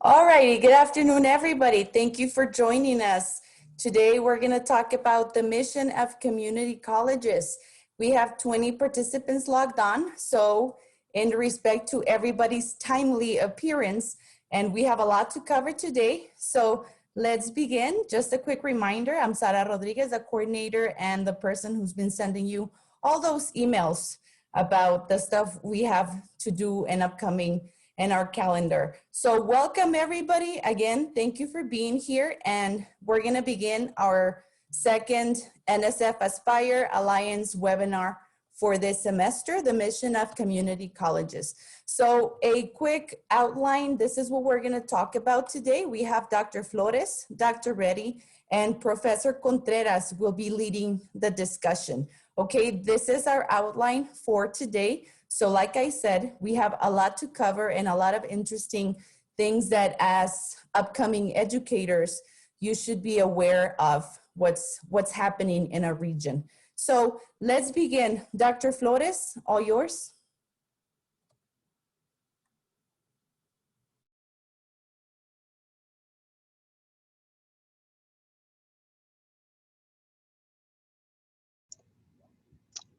All righty, good afternoon, everybody. Thank you for joining us. Today, we're going to talk about the mission of community colleges. We have 20 participants logged on, so in respect to everybody's timely appearance, and we have a lot to cover today, so let's begin. Just a quick reminder, I'm Sara Rodriguez, the coordinator and the person who's been sending you all those emails about the stuff we have to do and upcoming in our calendar. So welcome everybody. Again, thank you for being here. And we're gonna begin our second NSF Aspire Alliance webinar for this semester, the mission of community colleges. So a quick outline, this is what we're gonna talk about today. We have Dr. Flores, Dr. Reddy, and Professor Contreras will be leading the discussion. Okay, this is our outline for today. So like I said, we have a lot to cover and a lot of interesting things that as upcoming educators, you should be aware of what's happening in a region. So let's begin. Dr. Flores, all yours.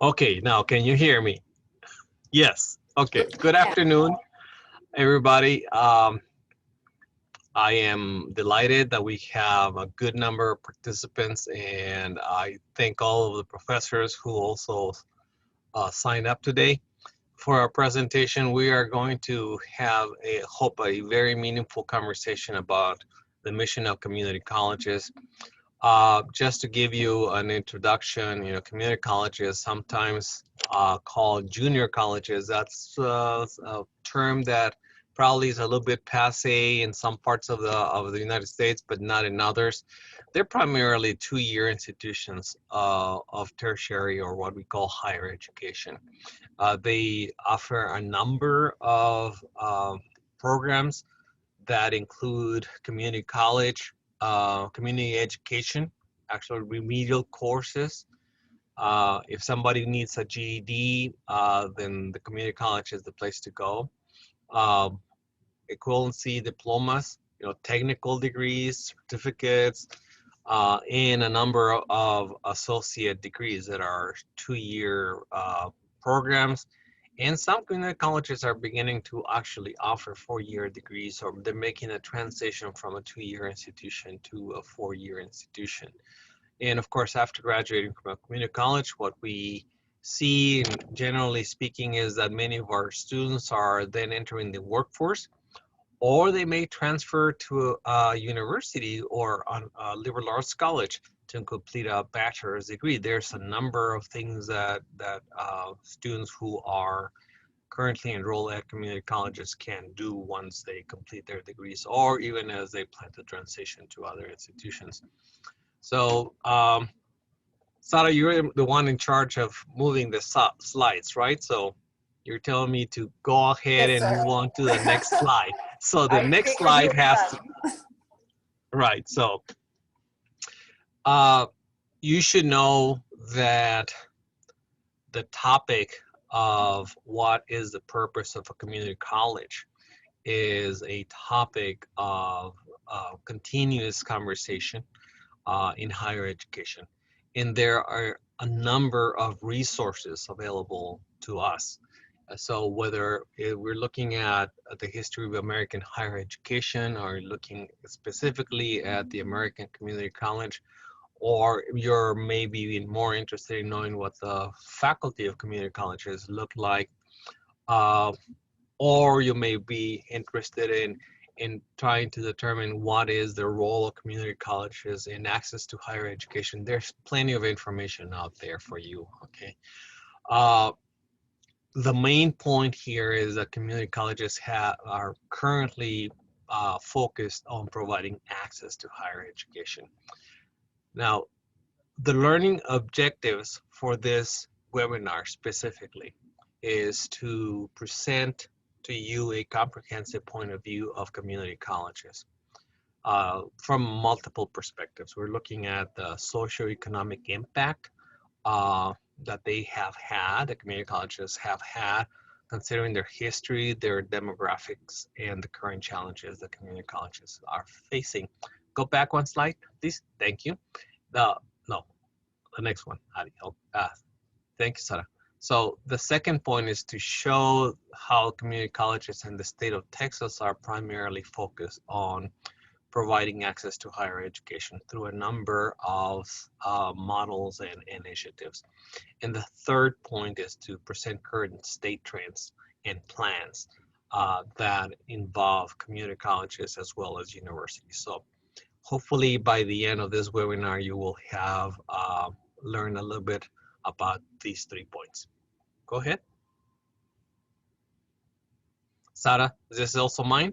Okay, now can you hear me? Yes. Okay. Good afternoon, everybody. I am delighted that we have a good number of participants, and I thank all of the professors who also signed up today. For our presentation, we are going to have a very meaningful conversation about the mission of community colleges. Just to give you an introduction, community colleges, sometimes called junior colleges, that's a term that probably is a little bit passé in some parts of the United States, but not in others. They're primarily two-year institutions of tertiary, or what we call higher education. They offer a number of programs that include community college, community education, actual remedial courses. If somebody needs a GED, then the community college is the place to go. Equivalency diplomas, technical degrees, certificates, and a number of associate degrees that are two-year programs. And some community colleges are beginning to actually offer four-year degrees, or they're making a transition from a two-year institution to a four-year institution. And of course, after graduating from a community college, what we see, generally speaking, is that many of our students are then entering the workforce, or they may transfer to a university or a liberal arts college to complete a bachelor's degree. There's a number of things that students who are currently enrolled at community colleges can do once they complete their degrees, or even as they plan to transition to other institutions. So, Sara, you're the one in charge of moving the slides, right? So you're telling me to go ahead and move on to the next slide. So the next slide has to, right, so you should know that the topic of what is the purpose of a community college is a topic of continuous conversation in higher education. And there are a number of resources available to us. So whether we're looking at the history of American higher education, or looking specifically at the American Community College, or you're maybe more interested in knowing what the faculty of community colleges look like, or you may be interested in trying to determine what is the role of community colleges in access to higher education. There's plenty of information out there for you, okay? The main point here is that community colleges are currently focused on providing access to higher education. Now, the learning objectives for this webinar specifically is to present to you a comprehensive point of view of community colleges from multiple perspectives. We're looking at the socioeconomic impact that they have had, the community colleges have had considering their history, their demographics, and the current challenges that community colleges are facing. Go back one slide, please. Thank you. No, the next one. Thank you, Sarah. So the second point is to show how community colleges in the state of Texas are primarily focused on providing access to higher education through a number of models and initiatives. And the third point is to present current state trends and plans that involve community colleges as well as universities. So hopefully by the end of this webinar, you will have learned a little bit about these 3 points. Go ahead. Sarah, is this also mine?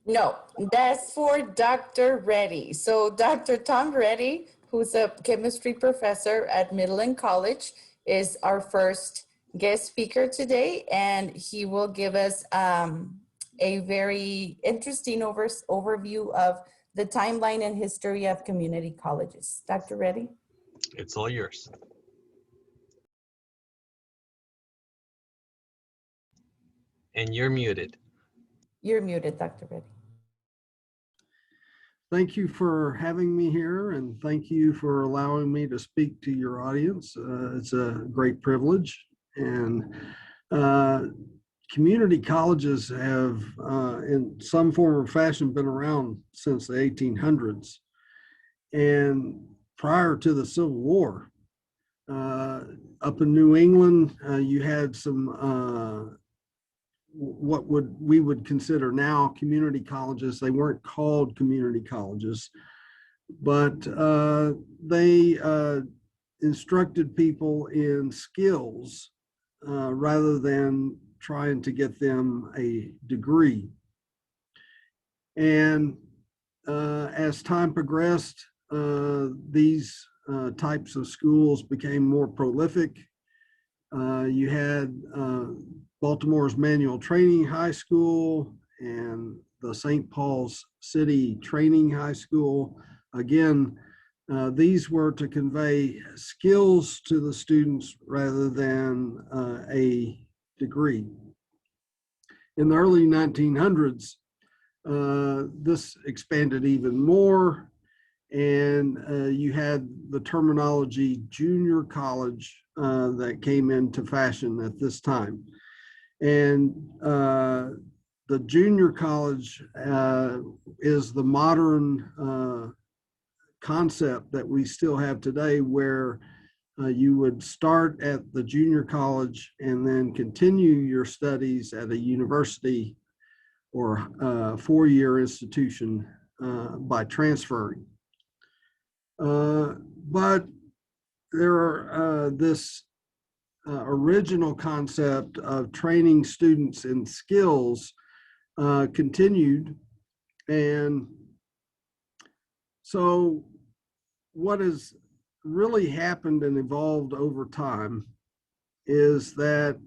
No, that's for Dr. Reddy. So Dr. Tom Reddy, who's a chemistry professor at Midland College, is our first guest speaker today, and he will give us a very interesting overview of the timeline and history of community colleges. Dr. Reddy? It's all yours. And you're muted. You're muted, Dr. Reddy. Thank you for having me here, and thank you for allowing me to speak to your audience. It's a great privilege. And community colleges have, in some form or fashion, been around since the 1800s. And prior to the Civil War, up in New England, you had some what we would consider now community colleges. They weren't called community colleges, but they instructed people in skills rather than trying to get them a degree. And as time progressed, these types of schools became more prolific. You had Baltimore's Manual Training High School and the St. Paul's City Training High School. Again, these were to convey skills to the students rather than a degree. In the early 1900s, this expanded even more, and you had the terminology junior college that came into fashion at this time. And the junior college is the modern concept that we still have today, where you would start at the junior college and then continue your studies at a university or four-year institution by transferring. But there are this original concept of training students in skills continued. And so what has really happened and evolved over time is that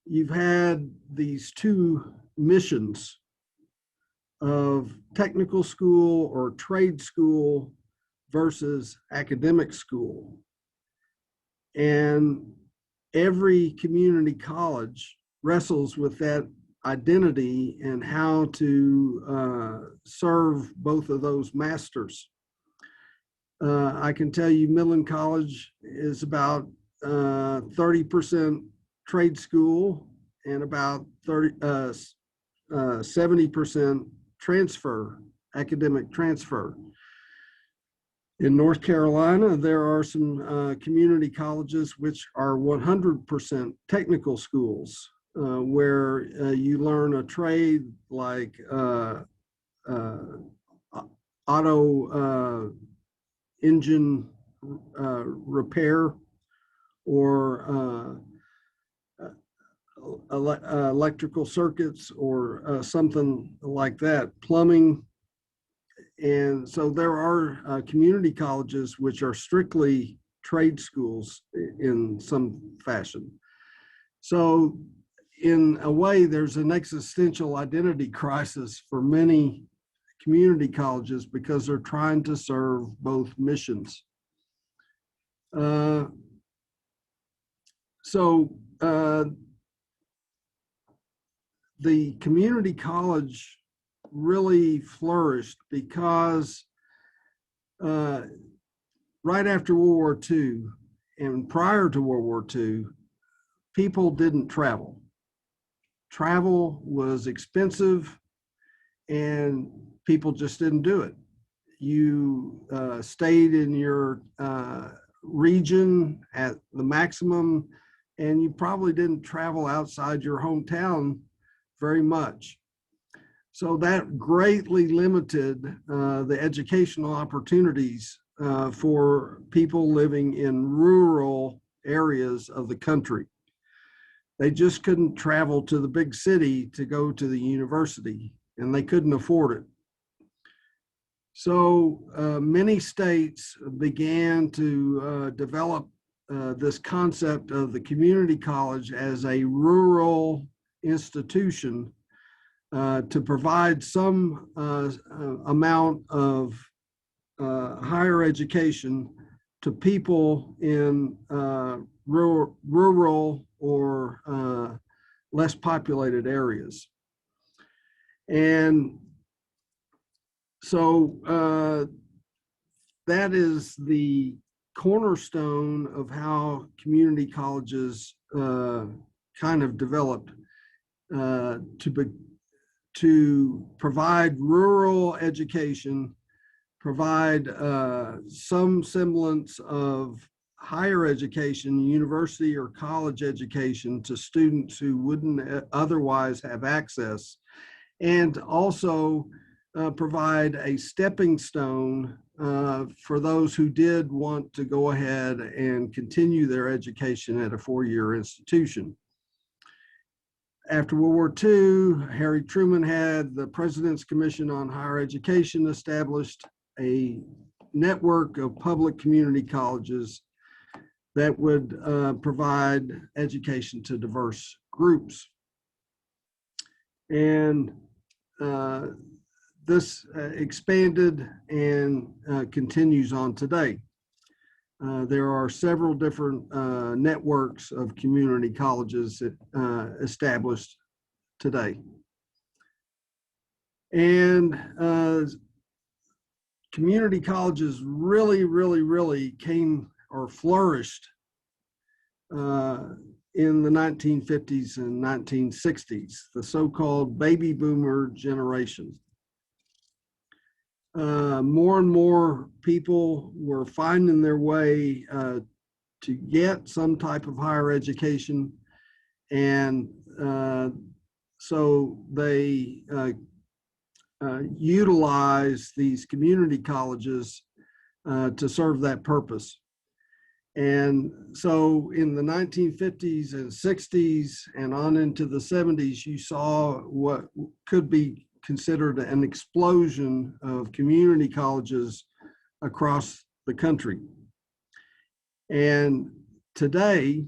you've had these two missions of technical school or trade school versus academic school. And every community college wrestles with that identity and how to serve both of those masters. I can tell you Midland College is about 30% trade school and about 70% transfer, academic transfer. In North Carolina, there are some community colleges which are 100% technical schools where you learn a trade like auto engine repair or electrical circuits or something like that, plumbing. And so there are community colleges which are strictly trade schools in some fashion. So in a way, there's an existential identity crisis for many community colleges because they're trying to serve both missions. the community college really flourished because right after World War II and prior to World War II, people didn't travel. Travel was expensive and people just didn't do it. You stayed in your region at the maximum, and you probably didn't travel outside your hometown very much. So that greatly limited the educational opportunities for people living in rural areas of the country. They just couldn't travel to the big city to go to the university, and they couldn't afford it. So many states began to develop this concept of the community college as a rural institution to provide some amount of higher education to people in rural or less populated areas. And so that is the cornerstone of how community colleges kind of developed to provide rural education, provide some semblance of higher education, university or college education to students who wouldn't otherwise have access, and also provide a stepping stone for those who did want to go ahead and continue their education at a four-year institution. After World War II, Harry Truman had the President's Commission on Higher Education established a network of public community colleges that would provide education to diverse groups. And this expanded and continues on today. There are several different networks of community colleges established today. And community colleges really came or flourished in the 1950s and 1960s, the so-called baby boomer generation. More and more people were finding their way to get some type of higher education, and so they utilize these community colleges to serve that purpose. And so in the 1950s and 60s and on into the 70s, you saw what could be considered an explosion of community colleges across the country. And today,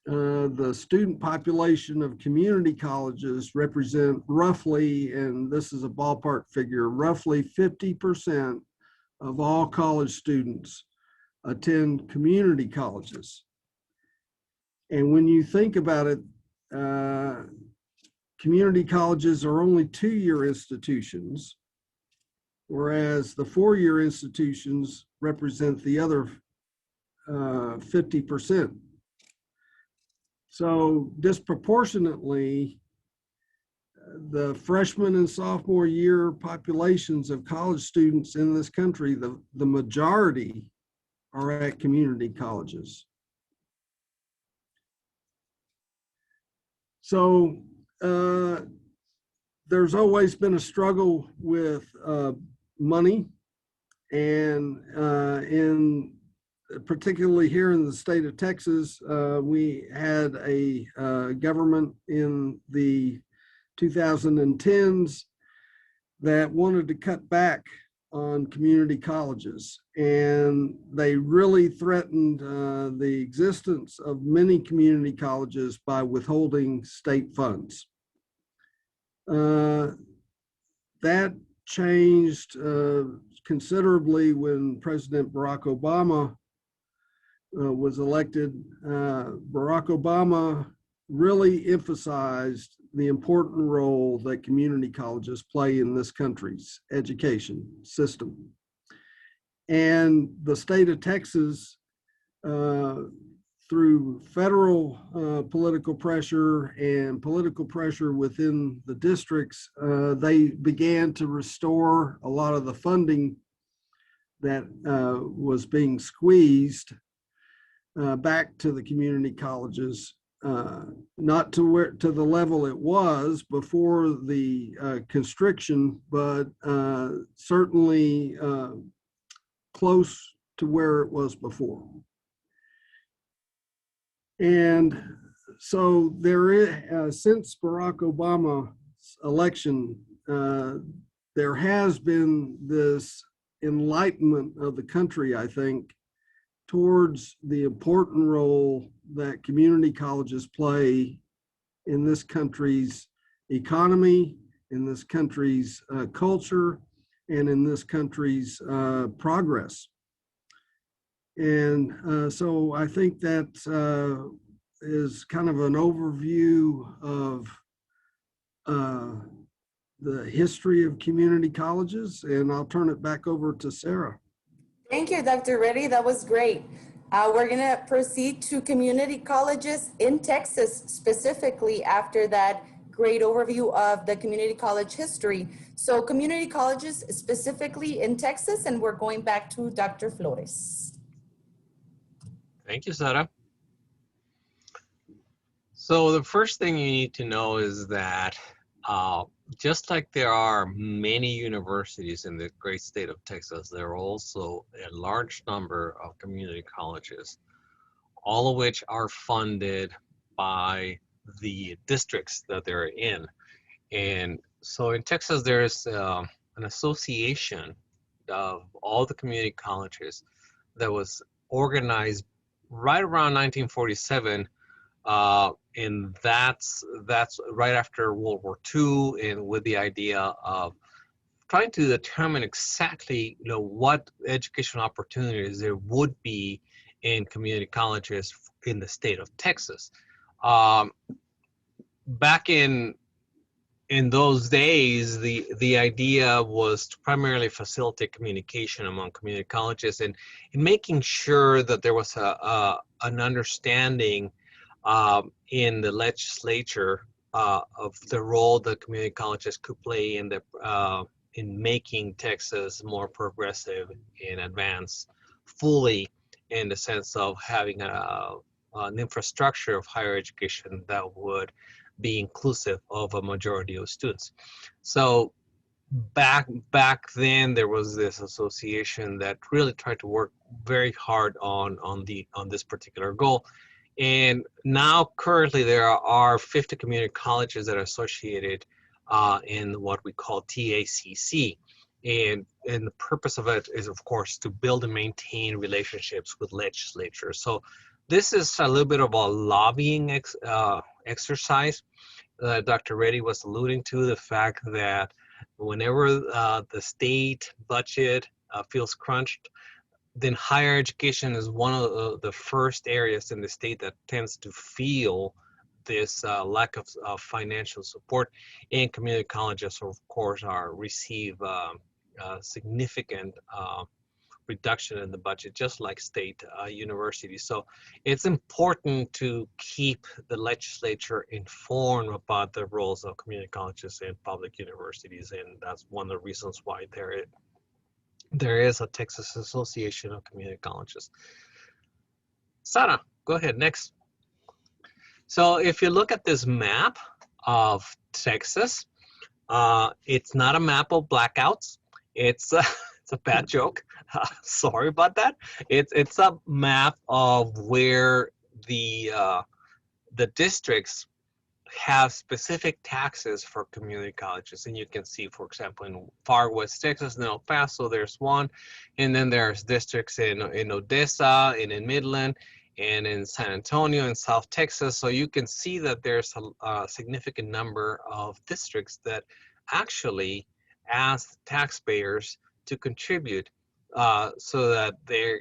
the student population of community colleges represent roughly, and this is a ballpark figure, roughly 50% of all college students attend community colleges. And when you think about it, community colleges are only two-year institutions, whereas the four-year institutions represent the other 50%. So disproportionately, the freshman and sophomore year populations of college students in this country, the majority are at community colleges. So there's always been a struggle with money, and particularly here in the state of Texas, we had a government in the 2010s that wanted to cut back on community colleges, and they really threatened the existence of many community colleges by withholding state funds. That changed considerably when President Barack Obama was elected. Barack Obama really emphasized the important role that community colleges play in this country's education system. And the state of Texas, through federal political pressure and political pressure within the districts, they began to restore a lot of the funding that was being squeezed back to the community colleges, not to the level it was before the constriction, but certainly close to where it was before. And so there is, since Barack Obama's election, there has been this enlightenment of the country, I think, towards the important role that community colleges play in this country's economy, in this country's culture, and in this country's progress. And so I think that is kind of an overview of the history of community colleges, and I'll turn it back over to Sarah. Thank you, Dr. Reddy. That was great. We're going to proceed to community colleges in Texas, specifically after that great overview of the community college history. So community colleges specifically in Texas, and we're going back to Dr. Flores. Thank you, Sarah. So the first thing you need to know is that just like there are many universities in the great state of Texas, there are also a large number of community colleges, all of which are funded by the districts that they're in. And so in Texas, there's an association of all the community colleges that was organized right around 1947, and that's right after World War II, and with the idea of trying to determine exactly, you know, what educational opportunities there would be in community colleges in the state of Texas. Back in those days, the idea was to primarily facilitate communication among community colleges, and in making sure that there was an understanding in the legislature of the role that community colleges could play in making Texas more progressive and advanced fully, in the sense of having an infrastructure of higher education that would be inclusive of a majority of students. So back then, there was this association that really tried to work very hard on this particular goal. And now currently there are 50 community colleges that are associated in what we call TACC. And the purpose of it is, of course, to build and maintain relationships with legislatures. So this is a little bit of a lobbying exercise. Dr. Reddy was alluding to the fact that whenever the state budget feels crunched, then higher education is one of the first areas in the state that tends to feel this lack of financial support. And community colleges, of course, receive significant reduction in the budget, just like state universities. So it's important to keep the legislature informed about the roles of community colleges and public universities, and that's one of the reasons why there is a Texas Association of Community Colleges. Sarah, go ahead, next. So if you look at this map of Texas, it's not a map of blackouts. It's a bad joke. Sorry about that. It's a map of where the districts have specific taxes for community colleges, and you can see, for example, in far west Texas, in El Paso, there's one, and then there's districts in Odessa, and in Midland, and in San Antonio, in South Texas. So you can see that there's a significant number of districts that actually ask taxpayers to contribute so that there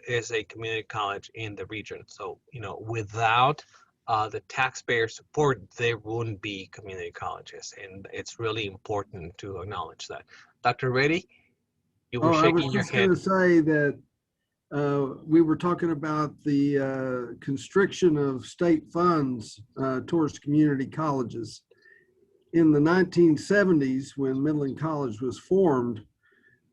is a community college in the region. So, you know, without the taxpayer support, there wouldn't be community colleges. And it's really important to acknowledge that. Dr. Reddy, you were Oh, I was shaking your just going head. to say that we were talking about the constriction of state funds towards community colleges. In the 1970s, when Midland College was formed,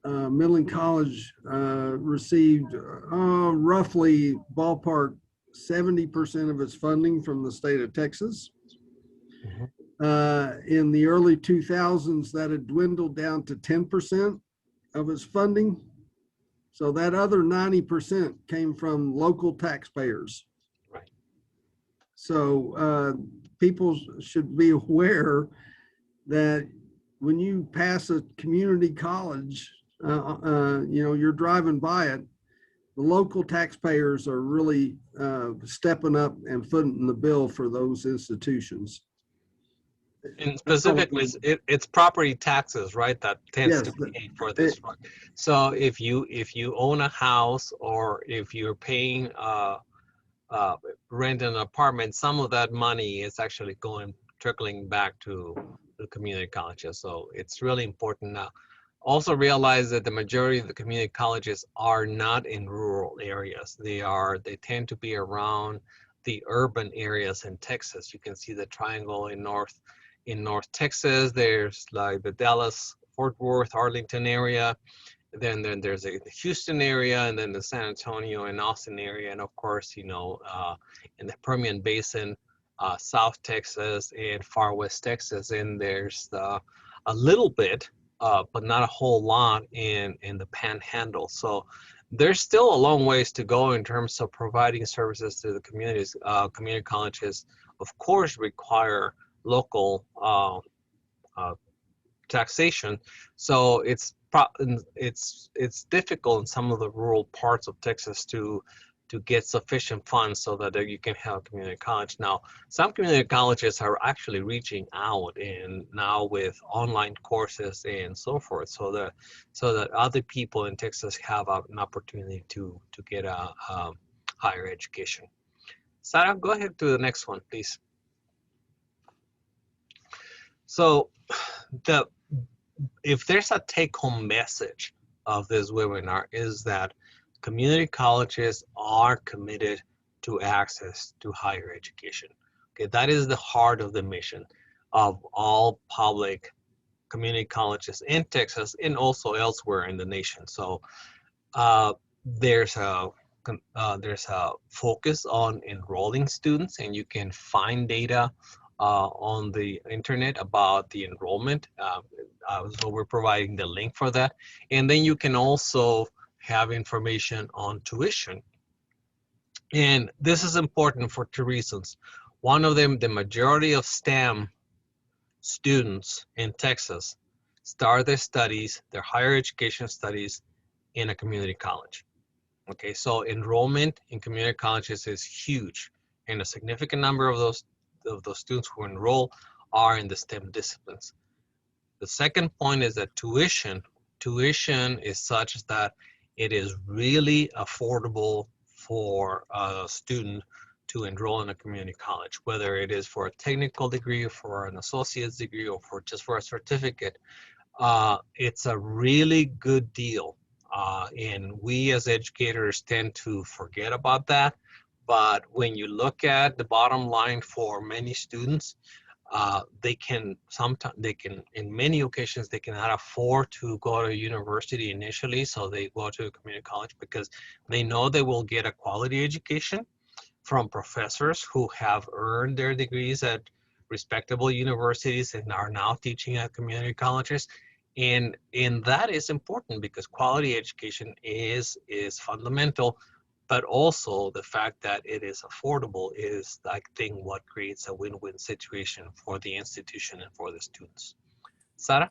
Midland College received roughly ballpark 70% of its funding from the state of Texas. In the early 2000s, that had dwindled down to 10% of its funding. So that other 90% came from local taxpayers. Right. So people should be aware that when you pass a community college, you're driving by it, the local taxpayers are really stepping up and footing the bill for those institutions. And specifically, it's property taxes, right? That tends to pay for this one. So if you own a house, or if you're paying rent an apartment, some of that money is actually trickling back to the community colleges. So it's really important now. Also realize that the majority of the community colleges are not in rural areas. They tend to be around the urban areas in Texas. You can see the triangle in North Texas. There's like the Dallas, Fort Worth, Arlington area. Then there's the Houston area, and then the San Antonio and Austin area. And of course, in the Permian Basin, South Texas and far West Texas. And there's a little bit, but not a whole lot in the Panhandle. So there's still a long ways to go in terms of providing services to the communities. Community colleges, of course, require local taxation, so it's difficult in some of the rural parts of Texas to get sufficient funds so that you can have a community college. Now, some community colleges are actually reaching out, and now with online courses and so forth, so that other people in Texas have an opportunity to get a higher education. Sarah, go ahead to the next one, please. So if there's a take-home message of this webinar, is that community colleges are committed to access to higher education. Okay, that is the heart of the mission of all public community colleges in Texas and also elsewhere in the nation. So there's a focus on enrolling students, and you can find data on the internet about the enrollment. So we're providing the link for that. And then you can also have information on tuition. And this is important for two reasons. One of them, the majority of STEM students in Texas start their studies, their higher education studies, in a community college. Okay, so enrollment in community colleges is huge, and a significant number of those students who enroll are in the STEM disciplines. The second point is that tuition is such that it is really affordable for a student to enroll in a community college, whether it is for a technical degree, or for an associate's degree, or just for a certificate. It's a really good deal. And we as educators tend to forget about that. But when you look at the bottom line for many students, in many occasions, they cannot afford to go to university initially. So they go to a community college because they know they will get a quality education from professors who have earned their degrees at respectable universities and are now teaching at community colleges. And that is important because quality education is fundamental, but also the fact that it is affordable is, I think, what creates a win-win situation for the institution and for the students. Sara,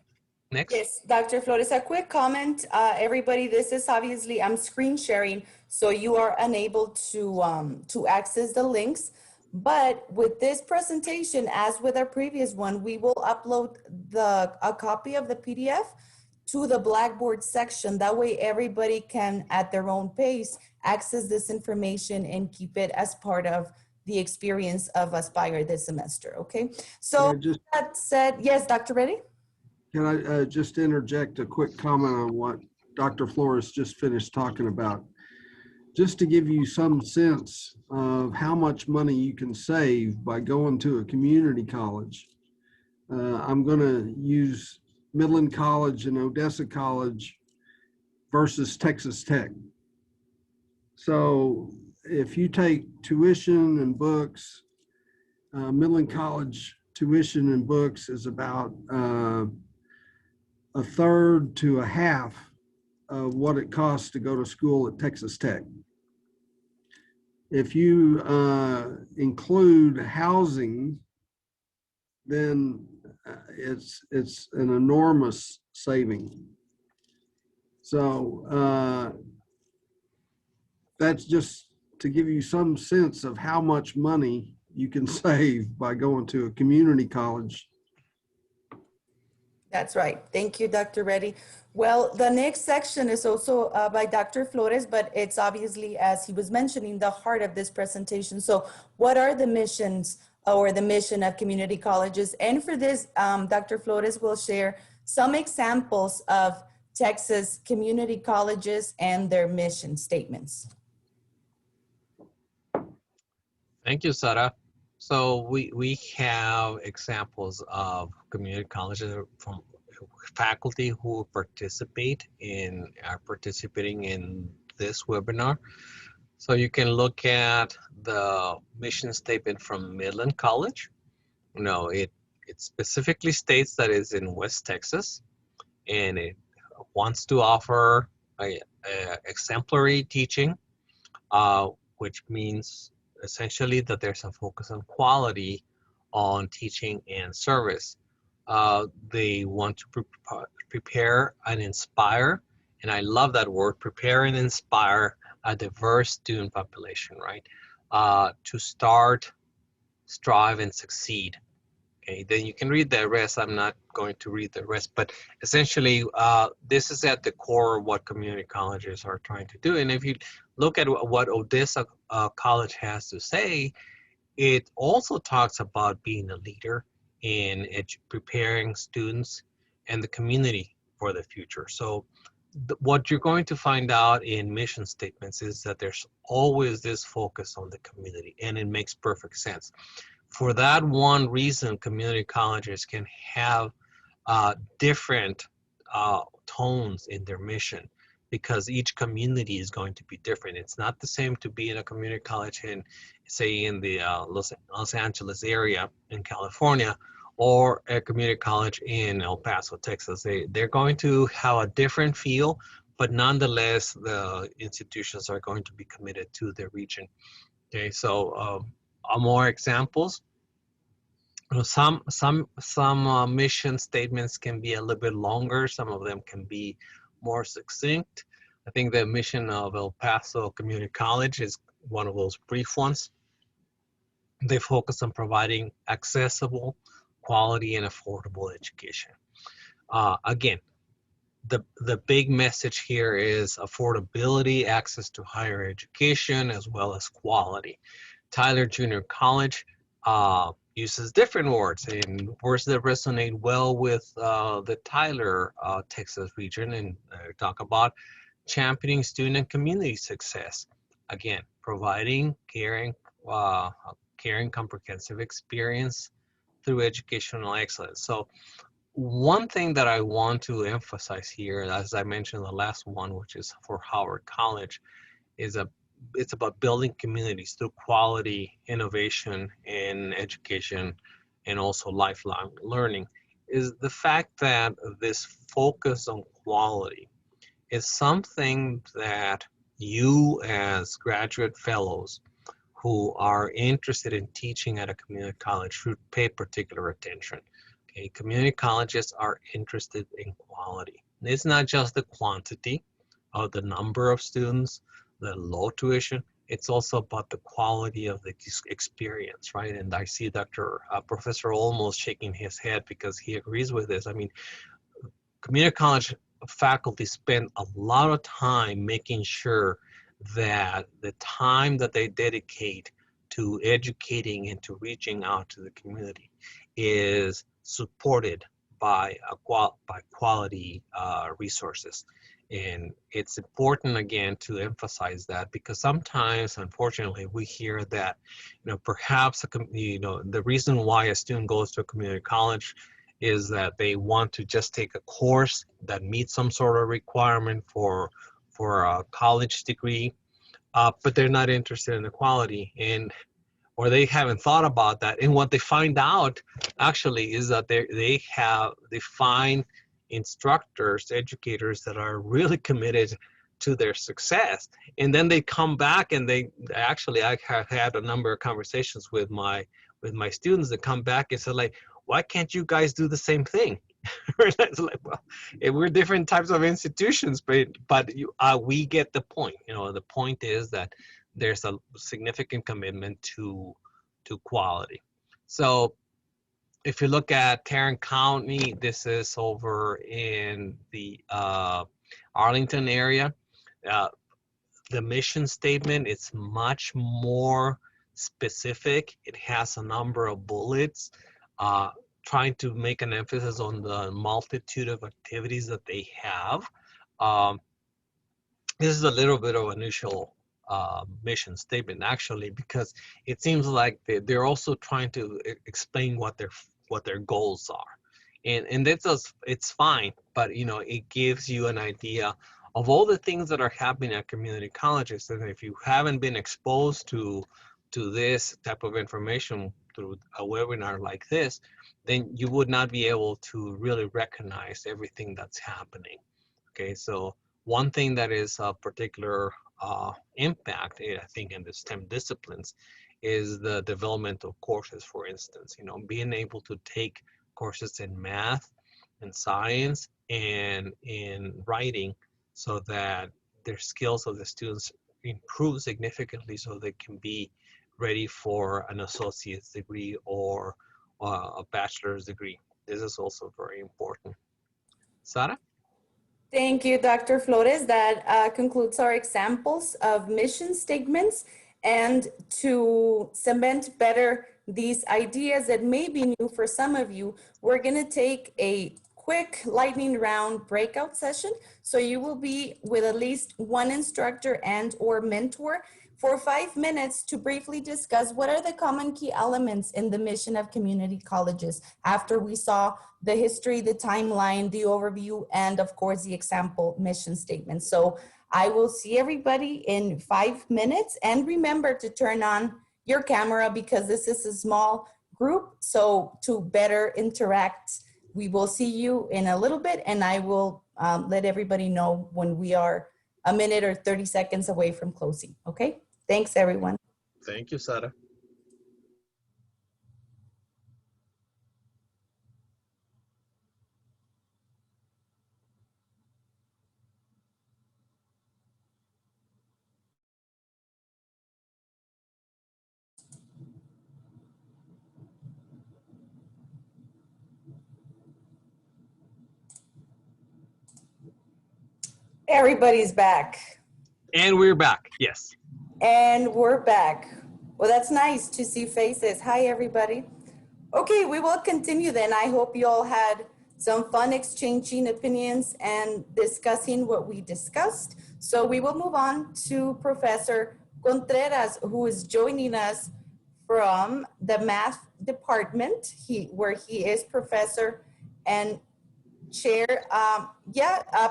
next. Yes, Dr. Flores, a quick comment. Everybody, this is obviously, I'm screen sharing, so you are unable to access the links. But with this presentation, as with our previous one, we will upload a copy of the PDF to the Blackboard section. That way everybody can, at their own pace, access this information and keep it as part of the experience of Aspire this semester, okay? Can So I just, that said, yes, Dr. Reddy? can I just interject a quick comment on what Dr. Flores just finished talking about? Just to give you some sense of how much money you can save by going to a community college. I'm going to use Midland College and Odessa College versus Texas Tech. So if you take tuition and books, Midland College tuition and books is about a third to a half of what it costs to go to school at Texas Tech. If you include housing, then it's an enormous saving. So that's just to give you some sense of how much money you can save by going to a community college. That's right. Thank you, Dr. Reddy. Well, the next section is also by Dr. Flores, but it's obviously, as he was mentioning, the heart of this presentation. So what are the missions or the mission of community colleges? And for this, Dr. Flores will share some examples of Texas community colleges and their mission statements. Thank you, Sarah. So we have examples of community colleges from faculty who are participating in this webinar. So you can look at the mission statement from Midland College. It specifically states that it's in West Texas, and it wants to offer a exemplary teaching, which means essentially that there's a focus on quality on teaching and service. They want to prepare and inspire, and I love that word, prepare and inspire a diverse student population, right? To start, strive, and succeed. Okay, then you can read the rest. I'm not going to read the rest, but essentially, this is at the core of what community colleges are trying to do. And if you look at what Odessa College has to say, it also talks about being a leader in preparing students and the community for the future. So what you're going to find out in mission statements is that there's always this focus on the community, and it makes perfect sense. For that one reason, community colleges can have different tones in their mission, because each community is going to be different. It's not the same to be in a community college in, say, in the Los Angeles area in California, or a community college in El Paso, Texas. They're going to have a different feel, but nonetheless, the institutions are going to be committed to their region. Okay, so more examples. Some mission statements can be a little bit longer. Some of them can be more succinct. I think the mission of El Paso Community College is one of those brief ones. They focus on providing accessible, quality, and affordable education. Again, the big message here is affordability, access to higher education, as well as quality. Tyler Junior College uses different words, and words that resonate well with the Tyler, Texas region, and talk about championing student and community success. Again, providing caring, comprehensive experience through educational excellence. So one thing that I want to emphasize here, as I mentioned the last one, which is for Howard College, is it's about building communities through quality, innovation in education, and also lifelong learning, is the fact that this focus on quality is something that you as graduate fellows who are interested in teaching at a community college should pay particular attention. Okay, community colleges are interested in quality. It's not just the quantity of the number of students, the low tuition, it's also about the quality of the experience, right? And I see Professor Olmos shaking his head because he agrees with this. I mean, community college faculty spend a lot of time making sure that the time that they dedicate to educating and to reaching out to the community is supported by quality resources. And it's important, again, to emphasize that, because sometimes, unfortunately, we hear that, perhaps, the reason why a student goes to a community college is that they want to just take a course that meets some sort of requirement for a college degree, but they're not interested in the quality, or they haven't thought about that. And what they find out actually is that they find instructors, educators that are really committed to their success. And then they come back and I have had a number of conversations with my students that come back and say, like, why can't you guys do the same thing? It's like, well, we're different types of institutions, but we get the point. The point is that there's a significant commitment to quality. So if you look at Tarrant County, this is over in the Arlington area. The mission statement is much more specific. It has a number of bullets, trying to make an emphasis on the multitude of activities that they have. This is a little bit of an unusual mission statement, actually, because it seems like they're also trying to explain what their goals are, and it's fine, but it gives you an idea of all the things that are happening at community colleges. And if you haven't been exposed to this type of information through a webinar like this, then you would not be able to really recognize everything that's happening. Okay, so one thing that is a particular impact, I think, in the STEM disciplines is the development of courses. For instance, being able to take courses in math and science and in writing, so that their skills of the students improve significantly, so they can be ready for an associate's degree or a bachelor's degree. This is also very important. Sara? Thank you, Dr. Flores. That concludes our examples of mission statements. And to cement better these ideas that may be new for some of you, we're going to take a quick lightning round breakout session. So you will be with at least one instructor and or mentor for 5 minutes to briefly discuss what are the common key elements in the mission of community colleges, after we saw the history, the timeline, the overview, and of course the example mission statement. So I will see everybody in 5 minutes, and remember to turn on your camera because this is a small group. So to better interact, we will see you in a little bit, and I will let everybody know when we are a minute or 30 seconds away from closing. Okay, thanks everyone. Thank you, Sara. Everybody's back. And we're back, yes. And we're back. Well, that's nice to see faces. Hi, everybody. Okay, we will continue then. I hope you all had some fun exchanging opinions and discussing what we discussed. So we will move on to Professor Contreras, who is joining us from the math department, where he is professor and chair.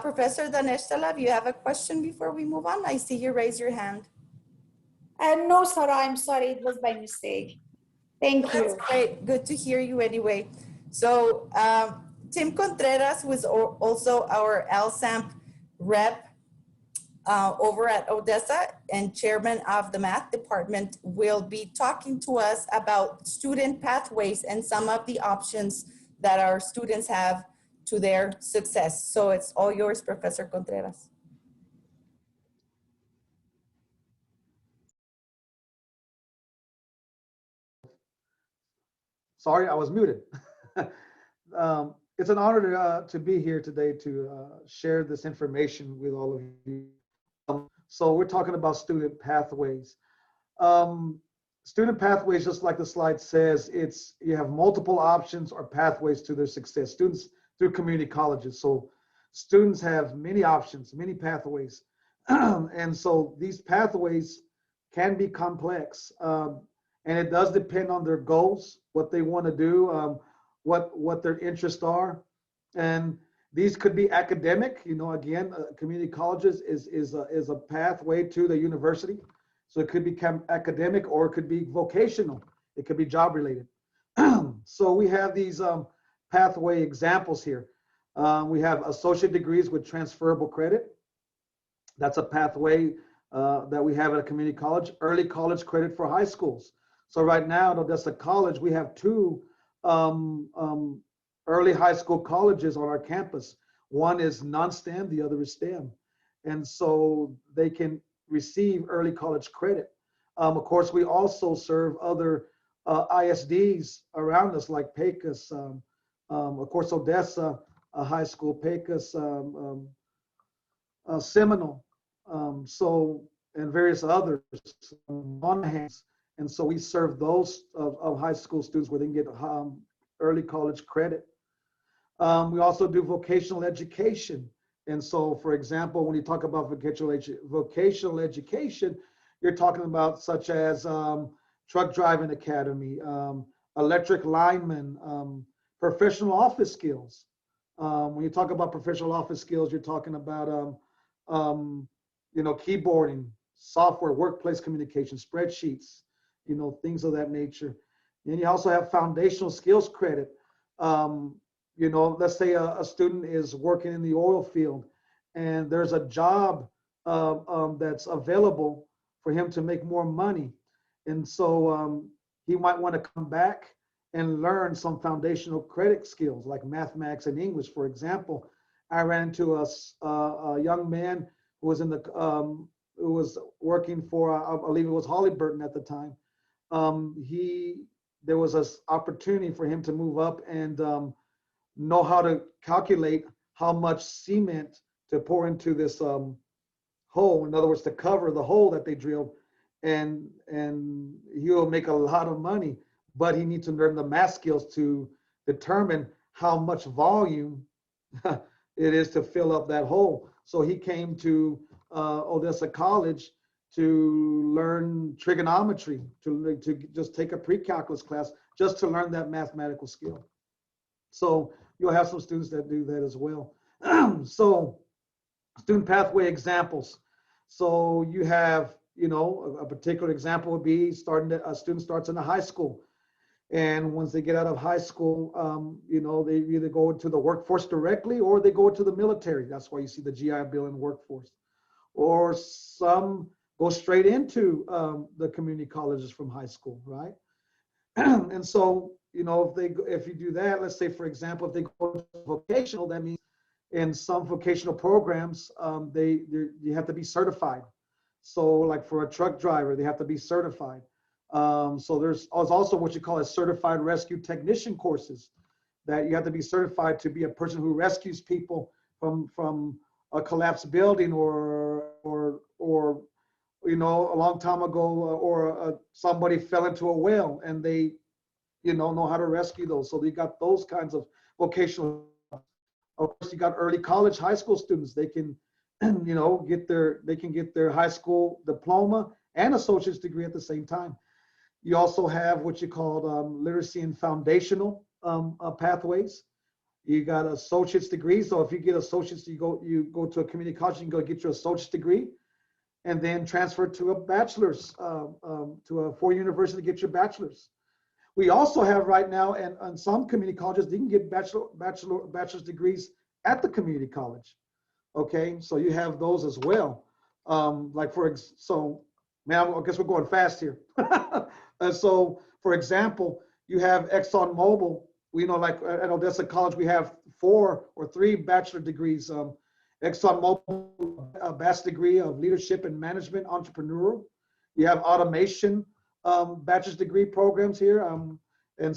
Professor Danesh Talav, you have a question before we move on? I see you raise your hand. No, Sarah, I'm sorry. It was by mistake. Thank you. That's great. Good to hear you anyway. So Tim Contreras, who is also our LSAMP rep over at Odessa and chairman of the math department, will be talking to us about student pathways and some of the options that our students have to their success. So it's all yours, Professor Contreras. Sorry, I was muted. It's an honor to be here today to share this information with all of you. So we're talking about student pathways. student pathways, just like the slide says, you have multiple options or pathways to their success. Students through community colleges. So students have many options, many pathways. And so these pathways can be complex. And it does depend on their goals, what they want to do, what their interests are. And these could be academic, again, community colleges is a pathway to the university. So it could become academic or it could be vocational. It could be job related. So we have these pathway examples here. We have associate degrees with transferable credit. That's a pathway that we have at a community college. Early college credit for high schools. So right now at Odessa College, we have two early high school colleges on our campus. One is non-STEM, the other is STEM. And so they can receive early college credit. Of course, we also serve other ISDs around us like Pecos, of course, Odessa High School, Pecos, Seminole, and various others, Monahans. And so we serve those of high school students where they can get early college credit. We also do vocational education. And so, for example, when you talk about vocational education, you're talking about such as truck driving academy, electric lineman, professional office skills. When you talk about professional office skills, you're talking about, keyboarding, software, workplace communication, spreadsheets, things of that nature. And you also have foundational skills credit. Let's say a student is working in the oil field and there's a job that's available for him to make more money. And so he might want to come back and learn some foundational credit skills like mathematics and English. For example, I ran into a young man who was who was working for, I believe it was Halliburton at the time. There was an opportunity for him to move up and know how to calculate how much cement to pour into this hole. In other words, to cover the hole that they drilled, and he'll make a lot of money, but he needs to learn the math skills to determine how much volume it is to fill up that hole. So he came to Odessa College to learn trigonometry, to just take a pre-calculus class, just to learn that mathematical skill. So you'll have some students that do that as well. So student pathway examples. So you have, a particular example would be a student starts in a high school. And once they get out of high school, they either go into the workforce directly or they go into the military. That's why you see the GI Bill in workforce. Or some go straight into the community colleges from high school, right? And so, if you do that, let's say, for example, if they go to vocational, that means in some vocational programs, you have to be certified. So like for a truck driver, they have to be certified. So there's also what you call a certified rescue technician courses, that you have to be certified to be a person who rescues people from a collapsed building or a long time ago, or somebody fell into a well and they know how to rescue those. So you got those kinds of vocational. Of course, you got early college, high school students. They can get their high school diploma and associate's degree at the same time. You also have what you call literacy and foundational pathways. You got associate's degree. So if you get associate's, you go to a community college, you can go get your associate's degree, and then transfer to a bachelor's, to a four-year university to get your bachelor's. We also have right now, and on some community colleges, you can get bachelor's degrees at the community college. Okay, so you have those as well. I guess we're going fast here. And so, for example, you have ExxonMobil. Like at Odessa College, we have 4 or 3 bachelor degrees. ExxonMobil, a bachelor's degree of leadership and management, entrepreneurial. You have automation bachelor's degree programs here, and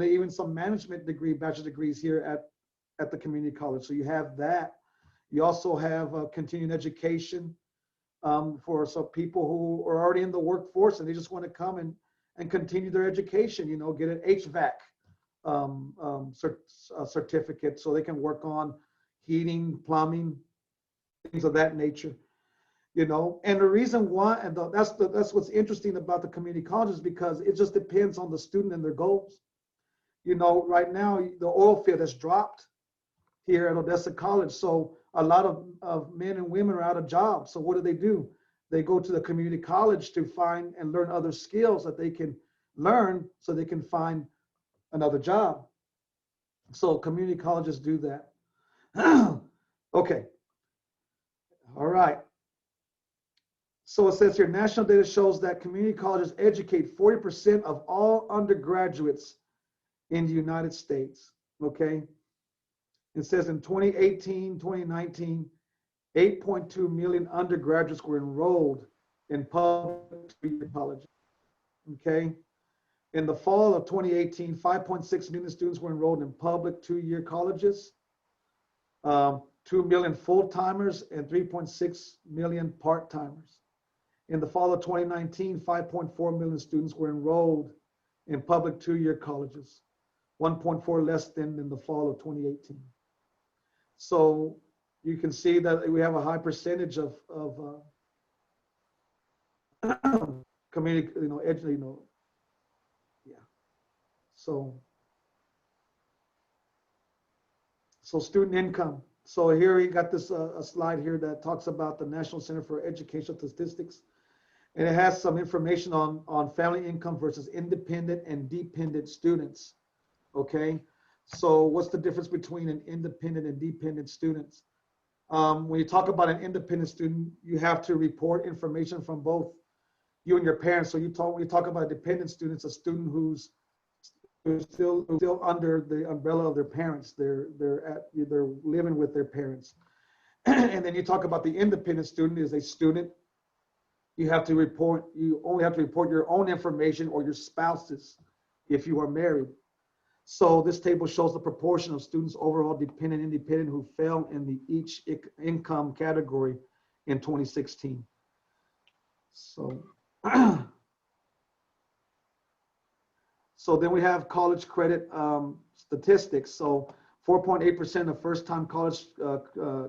even some management degree bachelor degrees here at the community college. So you have that. You also have continuing education. for some people who are already in the workforce and they just want to come and continue their education, you know, get an HVAC certificate so they can work on heating, plumbing, things of that nature, you know. And the reason why, and that's what's interesting about the community colleges, because it just depends on the student and their goals. You know, right now the oil field has dropped here at Odessa College, so a lot of men and women are out of jobs. So what do? They go to the community college to find and learn other skills that they can learn so they can find another job. So community colleges do that. Okay. All right. So it says here, national data shows that community colleges educate 40% of all undergraduates in the United States. Okay. It says in 2018, 2019, 8.2 million undergraduates were enrolled in public colleges. Okay. In the fall of 2018, 5.6 million students were enrolled in public two-year colleges, 2 million full-timers and 3.6 million part-timers. In the fall of 2019, 5.4 million students were enrolled in public two-year colleges, 1.4 less than in the fall of 2018. So you can see that we have a high percentage of community, yeah. So student income. So here you got this a slide here that talks about the National Center for Educational Statistics, and it has some information on family income versus independent and dependent students. Okay, so what's the difference between an independent and dependent students? When you talk about an independent student, you have to report information from both you and your parents. So when you talk about a dependent student, it's a student who's still under the umbrella of their parents. They're living with their parents. And then you talk about the independent student is a student. You only have to report your own information or your spouse's if you are married. So this table shows the proportion of students overall dependent and independent who fell in each income category in 2016. So so then we have college credit statistics. So 4.8% of first-time college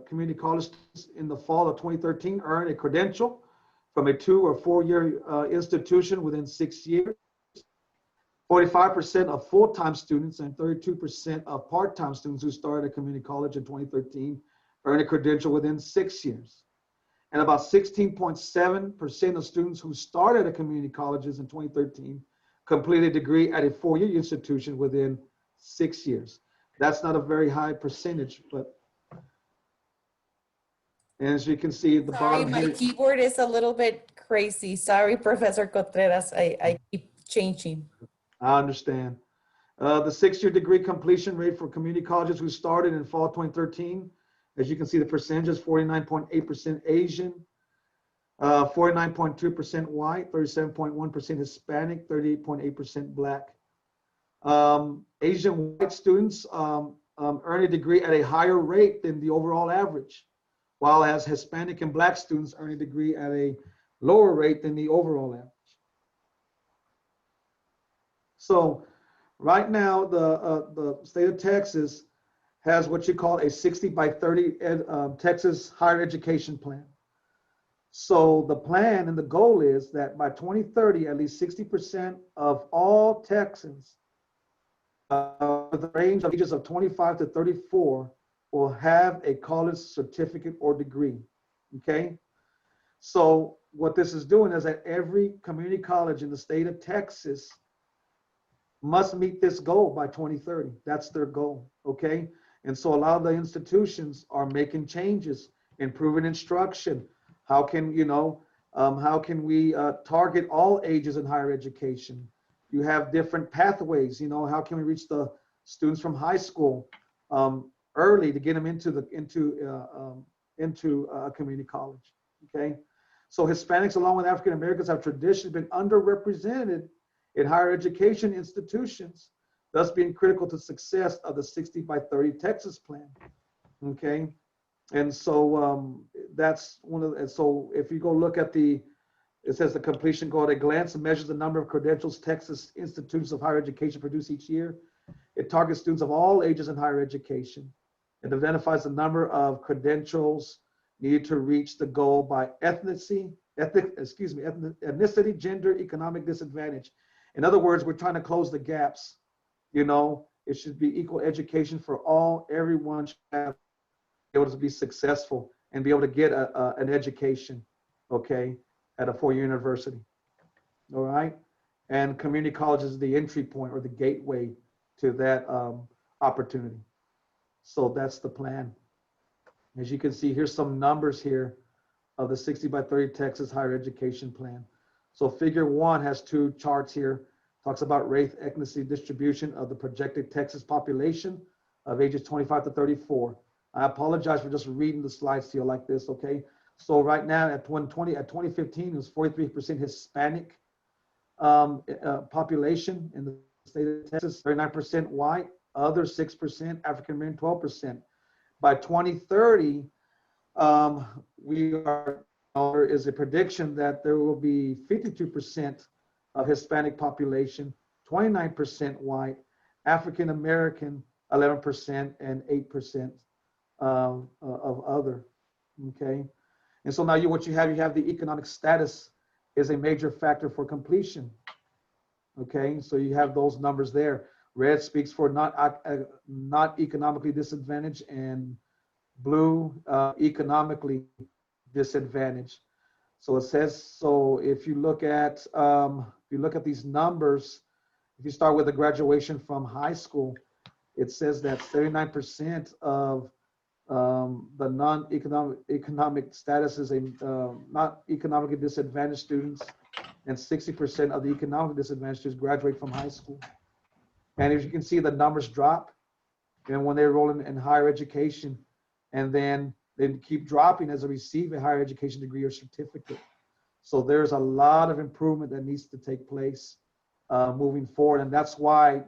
community college students in the fall of 2013 earned a credential from a 2 or 4 year institution within 6 years. 45% of full-time students and 32% of part-time students who started a community college in 2013 earned a credential within 6 years. And about 16.7% of students who started at community colleges in 2013 completed a degree at a 4-year institution within 6 years. That's not a very high percentage, but as you can see at the bottom Sorry, my here, keyboard is a little bit crazy. Sorry, Professor Contreras. I keep changing. I understand. The 6-year degree completion rate for community colleges who started in fall 2013, as you can see, the percentage is 49.8% Asian, 49.2% white, 37.1% Hispanic, 38.8% Black. Asian white students earn a degree at a higher rate than the overall average, while as Hispanic and Black students earn a degree at a lower rate than the overall average. So right now, the state of Texas has what you call a 60 by 30 Texas higher education plan. So the plan and the goal is that by 2030, at least 60% of all Texans with the range of ages of 25 to 34 will have a college certificate or degree, okay? So what this is doing is that every community college in the state of Texas must meet this goal by 2030. That's their goal, okay? And so a lot of the institutions are making changes, improving instruction. How can we target all ages in higher education? You have different pathways, how can we reach the students from high school early to get them into a community college, okay? So Hispanics along with African Americans have traditionally been underrepresented in higher education institutions, thus being critical to success of the 60 by 30 Texas plan, okay? And so that's one of the, and so if you go look at the, it says the completion goal at a glance measures the number of credentials Texas institutions of higher education produce each year. It targets students of all ages in higher education. It identifies the number of credentials needed to reach the goal by ethnicity, gender, economic disadvantage. In other words, we're trying to close the gaps. You know, it should be equal education for all. Everyone should have be able to be successful and be able to get an education, okay, at a four-year university. All right, and community college is the entry point or the gateway to that opportunity. So that's the plan. As you can see, here's some numbers here of the 60 by 30 Texas higher education plan. So figure 1 has 2 charts here, talks about race, ethnicity distribution of the projected Texas population of ages 25 to 34. I apologize for just reading the slides to you like this, okay? So right now at 2015, it was 43% Hispanic population in the state of Texas, 39% white, other 6%, African American 12%. By 2030, there is a prediction that there will be 52% of Hispanic population, 29% white, African American 11%, and 8% of other. Okay, and so now what you have the economic status is a major factor for completion. Okay, so you have those numbers there. Red speaks for not economically disadvantaged, and blue economically disadvantaged. So it says, so if you look at these numbers, if you start with the graduation from high school, it says that 39% of the non-economic status is not economically disadvantaged students, and 60% of the economically disadvantaged students graduate from high school. And as you can see, the numbers drop, and when they roll in higher education, and then they keep dropping as they receive a higher education degree or certificate. So there's a lot of improvement that needs to take place moving forward, and that's why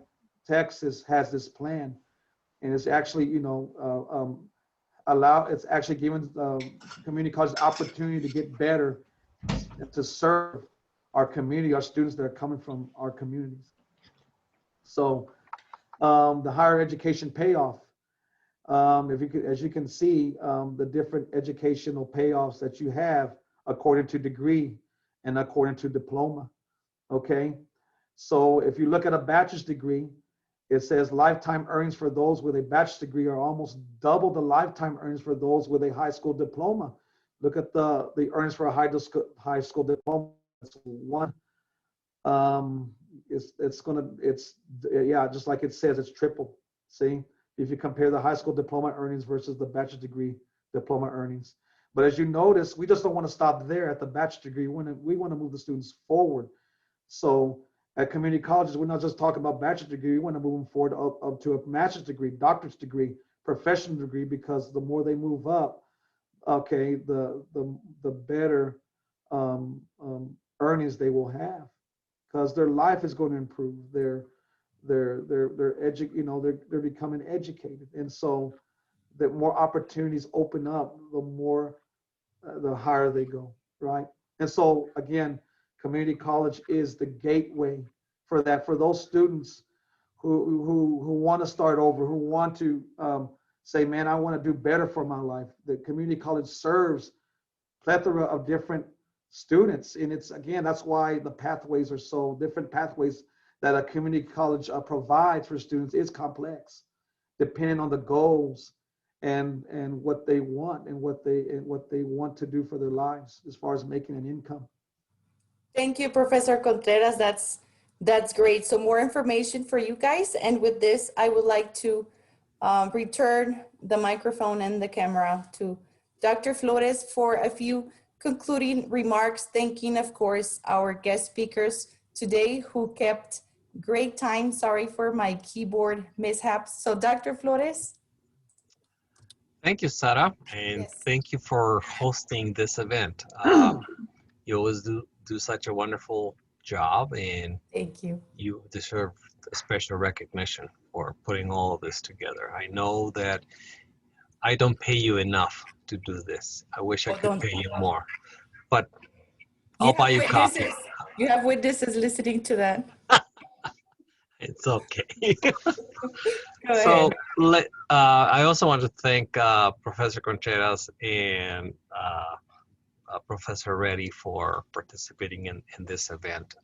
Texas has this plan, and it's actually, you know, it's actually giving community colleges opportunity to get better and to serve our community, our students that are coming from our communities. So the higher education payoff, as you can see, the different educational payoffs that you have according to degree and according to diploma. Okay, so if you look at a bachelor's degree, it says lifetime earnings for those with a bachelor's degree are almost double the lifetime earnings for those with a high school diploma. Look at the earnings for a high school diploma. It's one. Yeah, just like it says, it's triple. See, if you compare the high school diploma earnings versus the bachelor's degree diploma earnings. But as you notice, we just don't want to stop there at the bachelor's degree. We want to move the students forward. So at community colleges, we're not just talking about bachelor's degree. We want to move them forward up to a master's degree, doctorate degree, professional degree, because the more they move up, okay, the better earnings they will have, because their life is going to improve. They're becoming educated, and so the more opportunities open up, the higher they go, right? And so again, community college is the gateway for that, for those students who want to start over, who want to say, man, I want to do better for my life. The community college serves plethora of different students, and it's, again, that's why the pathways are so different. Pathways that a community college provides for students is complex, depending on the goals and what they want and what they want to do for their lives as far as making an income. Thank you, Professor Contreras. That's great. So more information for you guys. And with this, I would like to return the microphone and the camera to Dr. Flores for a few concluding remarks, thanking, of course, our guest speakers today who kept great time. Sorry for my keyboard mishaps. So Dr. Flores. Thank you, Sarah, and Yes. thank you for hosting this event. You always do such a wonderful job, and Thank you. you deserve a special recognition for putting all of this together. I know that I don't pay you enough to do this. I wish I Oh, could don't. pay you more, but You I'll have buy you coffee. witnesses. You have witnesses listening to that. It's okay. Go So ahead. I also want to thank Professor Contreras and Professor Reddy for participating in this event.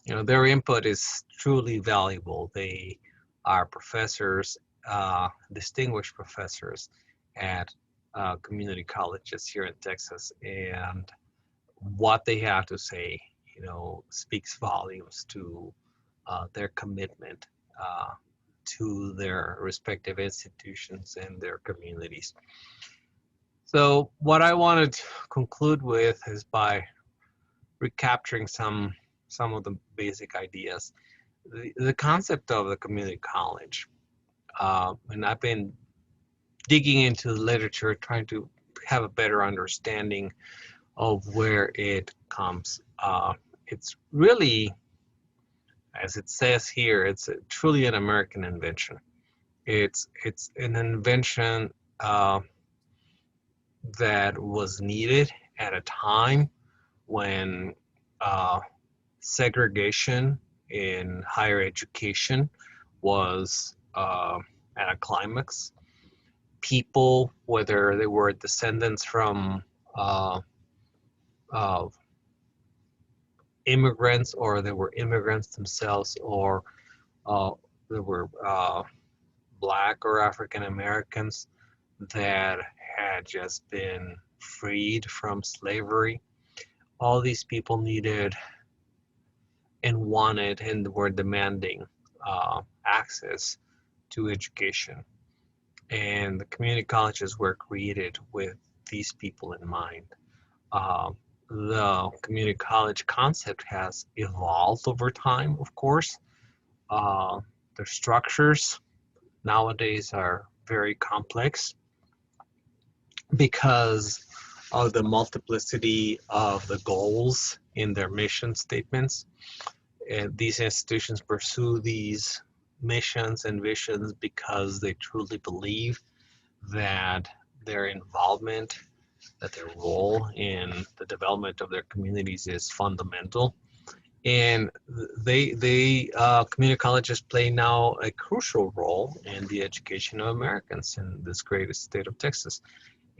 Their input is truly valuable. They are professors, distinguished professors at community colleges here in Texas, and what they have to say, speaks volumes to their commitment to their respective institutions and their communities. So what I wanted to conclude with is by recapturing some of the basic ideas. The concept of the community college, and I've been digging into the literature, trying to have a better understanding of where it comes. It's really, as it says here, it's truly an American invention. It's an invention that was needed at a time when segregation in higher education was at a climax. People, whether they were descendants from uh, uh, immigrants, or they were immigrants themselves, or they were Black or African Americans that had just been freed from slavery, all these people needed and wanted and were demanding access to education. And the community colleges were created with these people in mind. The community college concept has evolved over time, of course. The structures nowadays are very complex because of the multiplicity of the goals in their mission statements. And these institutions pursue these missions and visions because they truly believe that their involvement, that their role in the development of their communities is fundamental. And community colleges play now a crucial role in the education of Americans in this great state of Texas.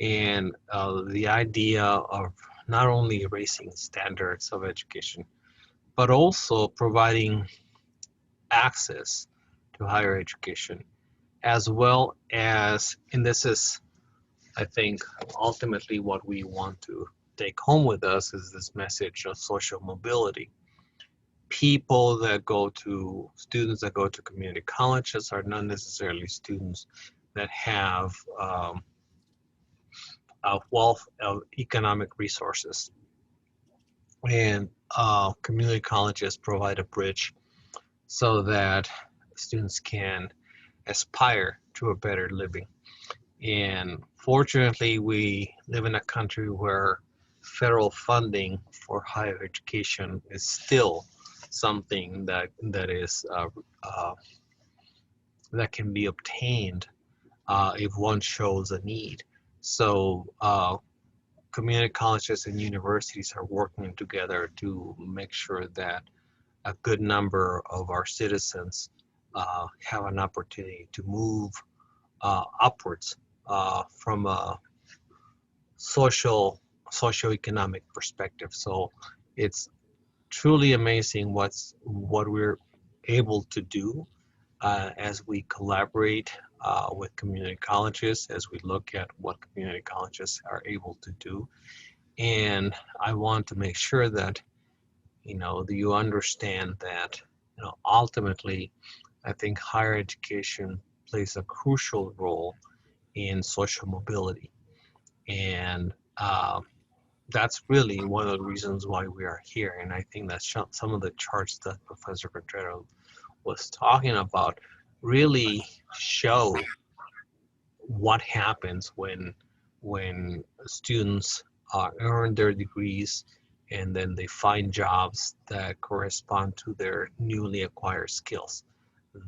And the idea of not only raising standards of education, but also providing access to higher education, as well as, and this is, I think, ultimately what we want to take home with us, is this message of social mobility. Students that go to community colleges are not necessarily students that have a wealth of economic resources. And community colleges provide a bridge so that students can aspire to a better living. And fortunately, we live in a country where federal funding for higher education is still something that can be obtained if one shows a need. So community colleges and universities are working together to make sure that a good number of our citizens have an opportunity to move upwards from a socioeconomic perspective. So it's truly amazing what we're able to do as we collaborate with community colleges, as we look at what community colleges are able to do. And I want to make sure that that you understand that ultimately, I think higher education plays a crucial role in social mobility. And that's really one of the reasons why we are here. And I think that some of the charts that Professor Contreras was talking about really show what happens when students earn their degrees and then they find jobs that correspond to their newly acquired skills.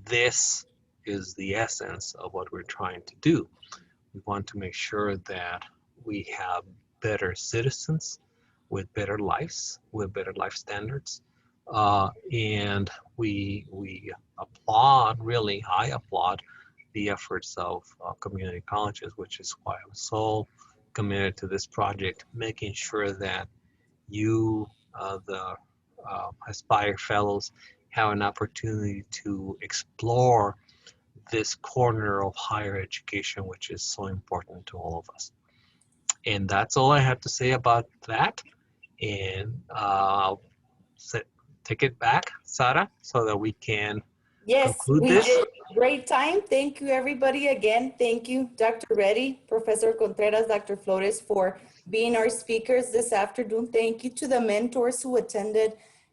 This is the essence of what we're trying to do. We want to make sure that we have better citizens with better lives, with better life standards. And we applaud, really, I applaud the efforts of community colleges, which is why I'm so committed to this project, making sure that you, the Aspire Fellows, have an opportunity to explore this corner of higher education, which is so important to all of us. And that's all I have to say about that. And take it back, Sara, so that we can Yes, conclude we this. did. Great time. Thank you, everybody. Again, thank you, Dr. Reddy, Professor Contreras, Dr. Flores, for being our speakers this afternoon. Thank you to the mentors who attended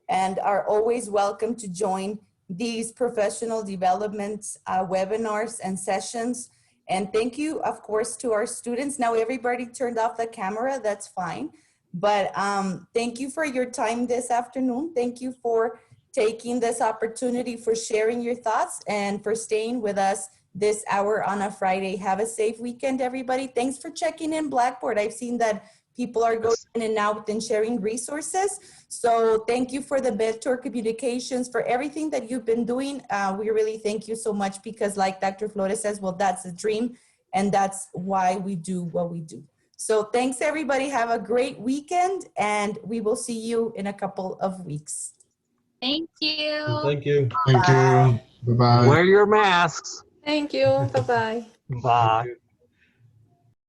and are always welcome to join these professional development webinars and sessions. And thank you, of course, to our students. Now everybody turned off the camera, that's fine. But thank you for your time this afternoon. Thank you for taking this opportunity, for sharing your thoughts, and for staying with us this hour on a Friday. Have a safe weekend, everybody. Thanks for checking in Blackboard. I've seen that people are going in and out and sharing resources. So thank you for the mentor communications, for everything that you've been doing. We really thank you so much, because like Dr. Flores says, well, that's the dream, and that's why we do what we do. So thanks, everybody. Have a great weekend, and we will see you in a couple of weeks. Thank you. Thank you. Thank you. Bye-bye. Wear your masks. Thank you. Bye-bye. Bye.